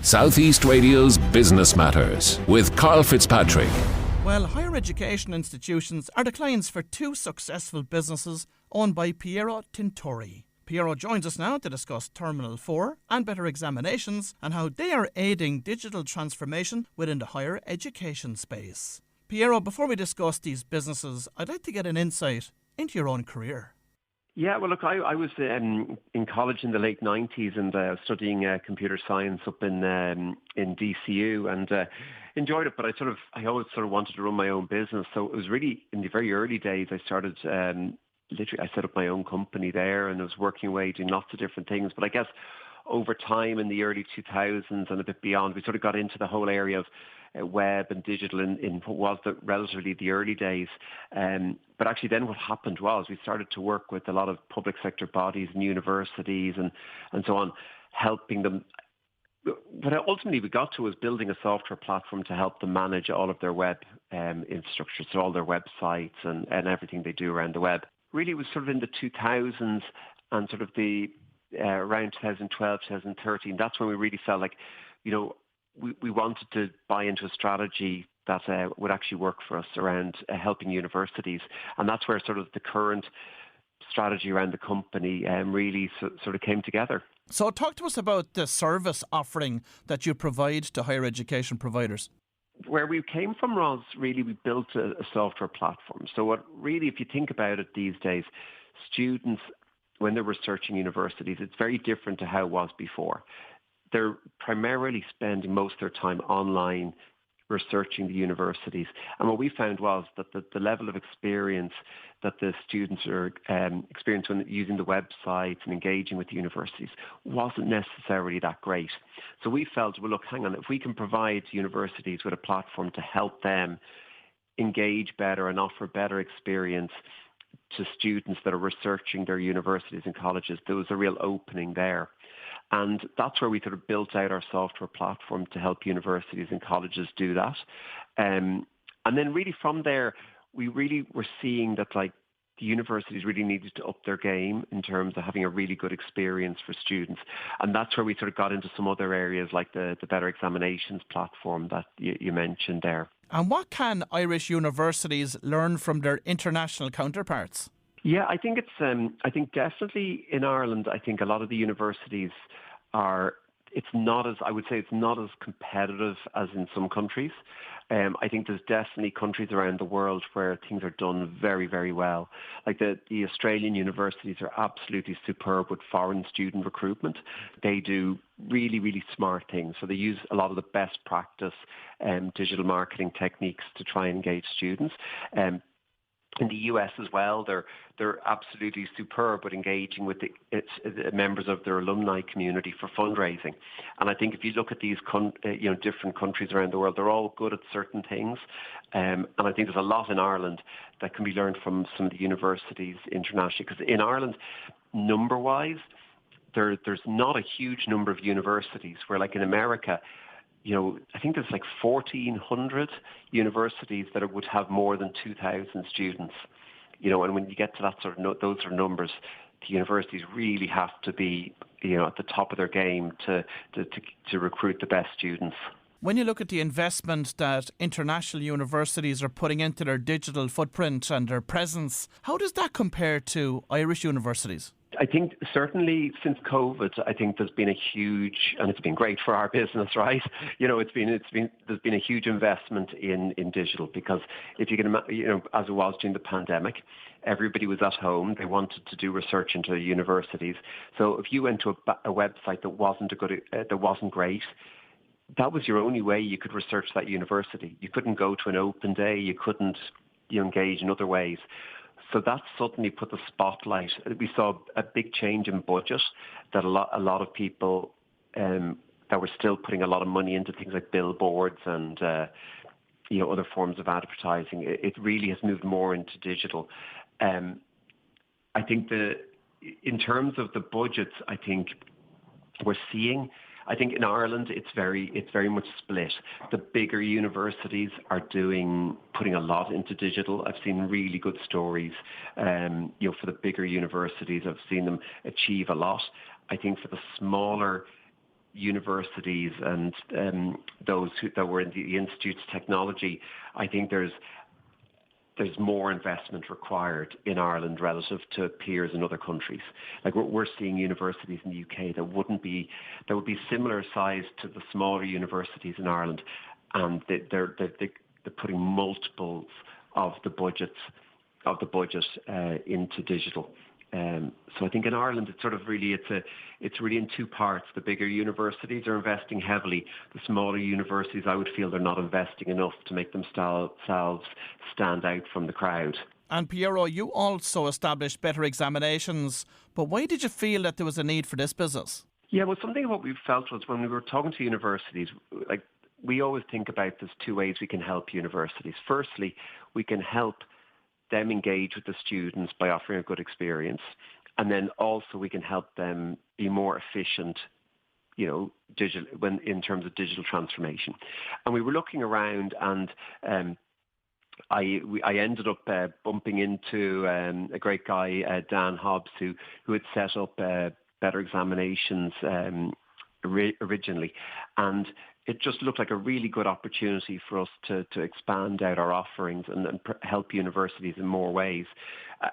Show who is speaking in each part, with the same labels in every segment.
Speaker 1: Southeast Radio's Business Matters with Karl Fitzpatrick.
Speaker 2: Well, higher education institutions are the clients for two successful businesses owned by Piero Tintori. Piero joins us now to discuss Terminal 4 and Better Examinations and how they are aiding digital transformation within the higher education space. Piero, before we discuss these businesses, I'd like to get an insight into your own career.
Speaker 3: Yeah, well, look, I was in college in the late 90s and studying computer science up in DCU and enjoyed it. But I always sort of wanted to run my own business. So it was really in the very early days I started, literally I set up my own company there and I was working away doing lots of different things. But I guess over time in the early 2000s and a bit beyond, we sort of got into the whole area of web and digital in what was relatively the early days. But actually then what happened was we started to work with a lot of public sector bodies and universities and so on, helping them. What ultimately we got to was building a software platform to help them manage all of their web infrastructure, so all their websites and everything they do around the web. Really it was sort of in the 2000s and sort of the around 2012, 2013, that's when we really felt like, we wanted to buy into a strategy that would actually work for us around helping universities. And that's where sort of the current strategy around the company really sort of came together.
Speaker 2: So talk to us about the service offering that you provide to higher education providers.
Speaker 3: Where we came from was really we built a software platform. So what really, if you think about it these days, students, when they're researching universities, it's very different to how it was before. They're primarily spending most of their time online researching the universities. And what we found was that the level of experience that the students are experiencing when using the websites and engaging with the universities wasn't necessarily that great. So we felt, well, look, hang on, if we can provide universities with a platform to help them engage better and offer better experience to students that are researching their universities and colleges, there was a real opening there. And that's where we sort of built out our software platform to help universities and colleges do that. And then really from there, we really were seeing that the universities really needed to up their game in terms of having a really good experience for students. And that's where we sort of got into some other areas like the Better Examinations platform that you mentioned there.
Speaker 2: And what can Irish universities learn from their international counterparts?
Speaker 3: Yeah, I think I think definitely in Ireland, I think a lot of the universities it's not as competitive as in some countries. I think there's definitely countries around the world where things are done very, very well. Like the Australian universities are absolutely superb with foreign student recruitment. They do really, really smart things. So they use a lot of the best practice digital marketing techniques to try and engage students. In the US as well, they're absolutely superb with engaging with the members of their alumni community for fundraising. And I think if you look at these different countries around the world, they're all good at certain things. And I think there's a lot in Ireland that can be learned from some of the universities internationally. Because in Ireland, number-wise, there's not a huge number of universities where, like in America, I think there's 1,400 universities that would have more than 2,000 students. And when you get to that those sort of numbers, the universities really have to be, at the top of their game to recruit the best students.
Speaker 2: When you look at the investment that international universities are putting into their digital footprint and their presence, how does that compare to Irish universities?
Speaker 3: I think certainly since COVID, I think there's been a huge, and it's been great for our business, right? There's been a huge investment in digital because if you can imagine, as it was during the pandemic, everybody was at home. They wanted to do research into universities. So if you went to a website that wasn't great, that was your only way you could research that university. You couldn't go to an open day. You couldn't engage in other ways. So that suddenly put the spotlight. We saw a big change in budget that a lot of people that were still putting a lot of money into things like billboards and other forms of advertising. It really has moved more into digital. I think in terms of the budgets, I think we're seeing. I think in Ireland it's very much split. The bigger universities are putting a lot into digital. I've seen really good stories. For the bigger universities, I've seen them achieve a lot. I think for the smaller universities and those that were in the Institutes of Technology, I think there's more investment required in Ireland relative to peers in other countries. Like we're seeing universities in the UK that would be similar size to the smaller universities in Ireland, and they're putting multiples of the budget into digital. So I think in Ireland, it's really in two parts. The bigger universities are investing heavily. The smaller universities, I would feel, they're not investing enough to make themselves stand out from the crowd.
Speaker 2: And Piero, you also established Better Examinations, but why did you feel that there was a need for this business?
Speaker 3: Yeah, well, something of what we felt was when we were talking to universities, like we always think about there's two ways we can help universities. Firstly, we can help them engage with the students by offering a good experience. And then also we can help them be more efficient, in terms of digital transformation. And we were looking around, and I ended up bumping into a great guy, Dan Hobbs, who had set up Better Examinations originally. And it just looked like a really good opportunity for us to expand out our offerings and help universities in more ways.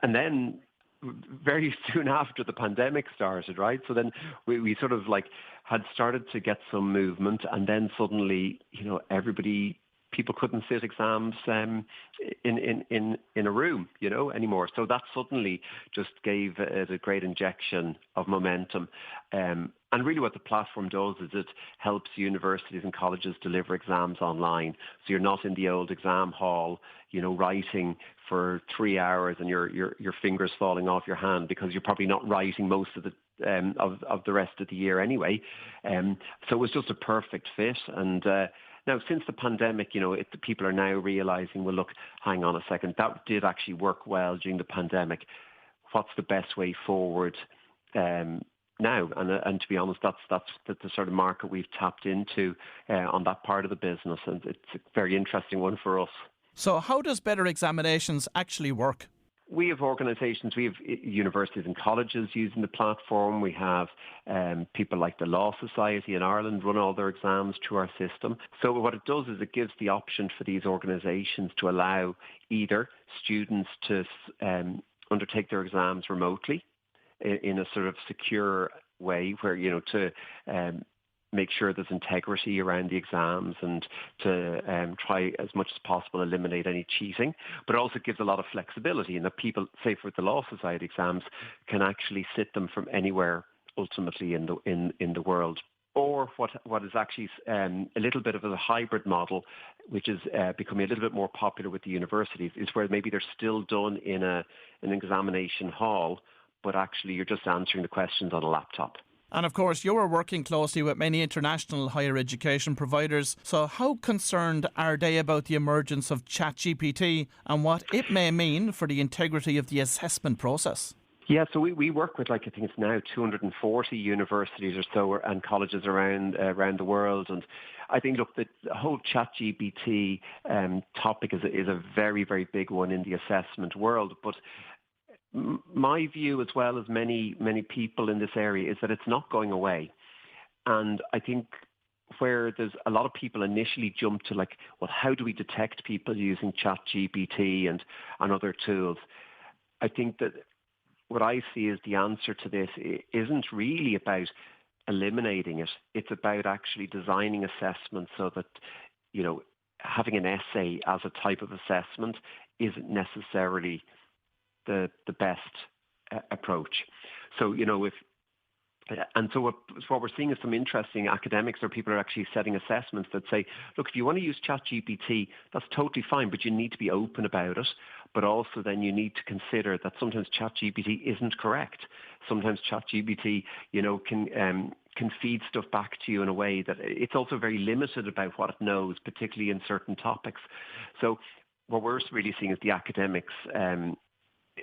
Speaker 3: And then very soon after the pandemic started, right? So then we sort of like had started to get some movement, and then suddenly, people couldn't sit exams in a room, anymore. So that suddenly just gave it a great injection of momentum. And really what the platform does is it helps universities and colleges deliver exams online. So you're not in the old exam hall, writing for 3 hours and your fingers falling off your hand because you're probably not writing most of the rest of the year anyway. So it was just a perfect fit. And now, since the pandemic, people are now realizing, well, look, hang on a second, that did actually work well during the pandemic. What's the best way forward now? And to be honest, that's the sort of market we've tapped into on that part of the business, and it's a very interesting one for us.
Speaker 2: So how does Better Examinations actually work?
Speaker 3: We have organisations, we have universities and colleges using the platform. We have people like the Law Society in Ireland run all their exams through our system. So what it does is it gives the option for these organisations to allow either students to undertake their exams remotely in a sort of secure way where, to make sure there's integrity around the exams and to try as much as possible eliminate any cheating, but also gives a lot of flexibility in that people, say for the Law Society exams, can actually sit them from anywhere ultimately in the world. Or what is actually a little bit of a hybrid model, which is becoming a little bit more popular with the universities, is where maybe they're still done in an examination hall, but actually you're just answering the questions on a laptop.
Speaker 2: And of course, you are working closely with many international higher education providers. So how concerned are they about the emergence of ChatGPT and what it may mean for the integrity of the assessment process?
Speaker 3: Yeah, so we work with, I think it's now 240 universities or so and colleges around the world. And I think, look, the whole ChatGPT topic is a very, very big one in the assessment world. But my view, as well as many, many people in this area, is that it's not going away. And I think where there's a lot of people initially jump to well, how do we detect people using ChatGPT and other tools? I think that what I see as the answer to this isn't really about eliminating it. It's about actually designing assessments so that, having an essay as a type of assessment isn't necessarily the best approach. So, what we're seeing is some interesting academics or people are actually setting assessments that say, look, if you want to use ChatGPT, that's totally fine, but you need to be open about it. But also then you need to consider that sometimes ChatGPT isn't correct. Sometimes ChatGPT, can feed stuff back to you in a way that it's also very limited about what it knows, particularly in certain topics. So what we're really seeing is the academics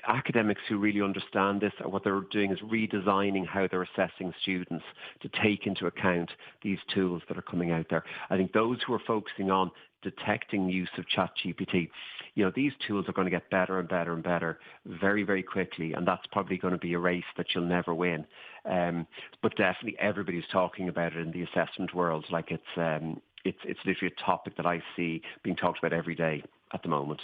Speaker 3: academics who really understand this, what they're doing is redesigning how they're assessing students to take into account these tools that are coming out there. I think those who are focusing on detecting use of ChatGPT, these tools are going to get better and better and better very, very quickly, and that's probably going to be a race that you'll never win. But definitely everybody's talking about it in the assessment world. Like it's literally a topic that I see being talked about every day at the moment.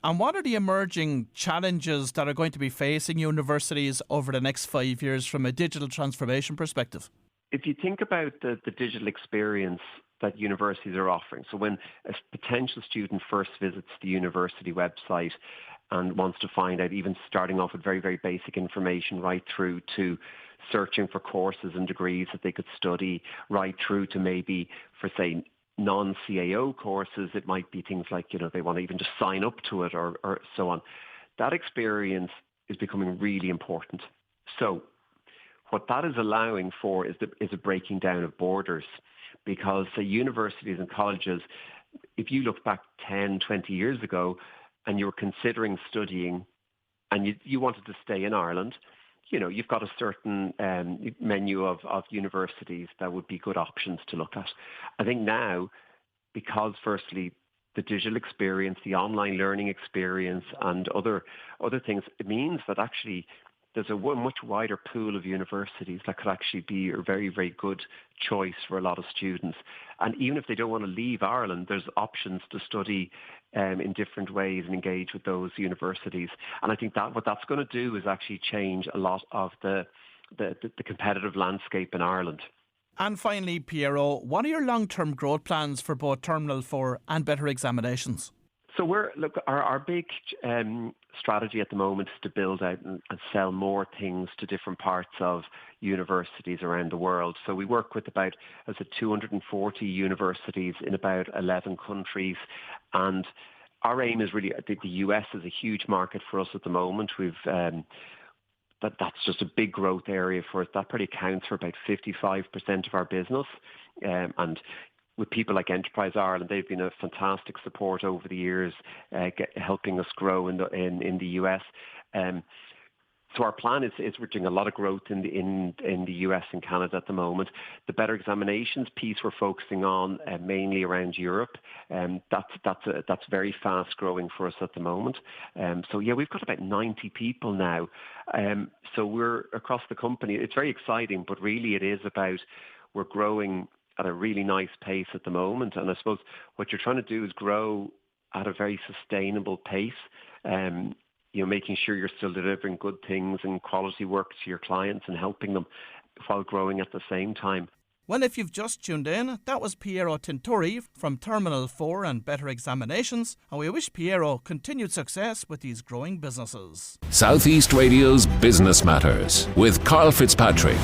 Speaker 2: And what are the emerging challenges that are going to be facing universities over the next 5 years from a digital transformation perspective?
Speaker 3: If you think about the digital experience that universities are offering, so when a potential student first visits the university website and wants to find out, even starting off with very, very basic information, right through to searching for courses and degrees that they could study, right through to maybe for, say, non-CAO courses, it might be things like, they want to even just sign up to it or so on. That experience is becoming really important. So what that is allowing for is a breaking down of borders, because the universities and colleges, if you look back 10, 20 years ago and you were considering studying and you wanted to stay in Ireland, you've got a certain menu of universities that would be good options to look at. I think now, because firstly, the digital experience, the online learning experience and other things, it means that actually there's a much wider pool of universities that could actually be a very, very good choice for a lot of students. And even if they don't want to leave Ireland, there's options to study in different ways and engage with those universities. And I think that what that's going to do is actually change a lot of the competitive landscape in Ireland.
Speaker 2: And finally, Piero, what are your long-term growth plans for both Terminal 4 and Better Examinations?
Speaker 3: So our big strategy at the moment is to build out and sell more things to different parts of universities around the world. So we work with about 240 universities in about 11 countries, and our aim is really, the US is a huge market for us at the moment. That's just a big growth area for us. That probably accounts for about 55% of our business, and with people like Enterprise Ireland, they've been a fantastic support over the years, helping us grow in the US. So our plan is we're doing a lot of growth in the US and Canada at the moment. The Better Examinations piece we're focusing on mainly around Europe. That's very fast growing for us at the moment. So we've got about 90 people now. So we're across the company. It's very exciting, but really it is about we're growing at a really nice pace at the moment. And I suppose what you're trying to do is grow at a very sustainable pace, making sure you're still delivering good things and quality work to your clients and helping them while growing at the same time.
Speaker 2: Well, if you've just tuned in, that was Piero Tintori from Terminal 4 and Better Examinations, and we wish Piero continued success with these growing businesses.
Speaker 1: Southeast Radio's Business Matters with Karl Fitzpatrick.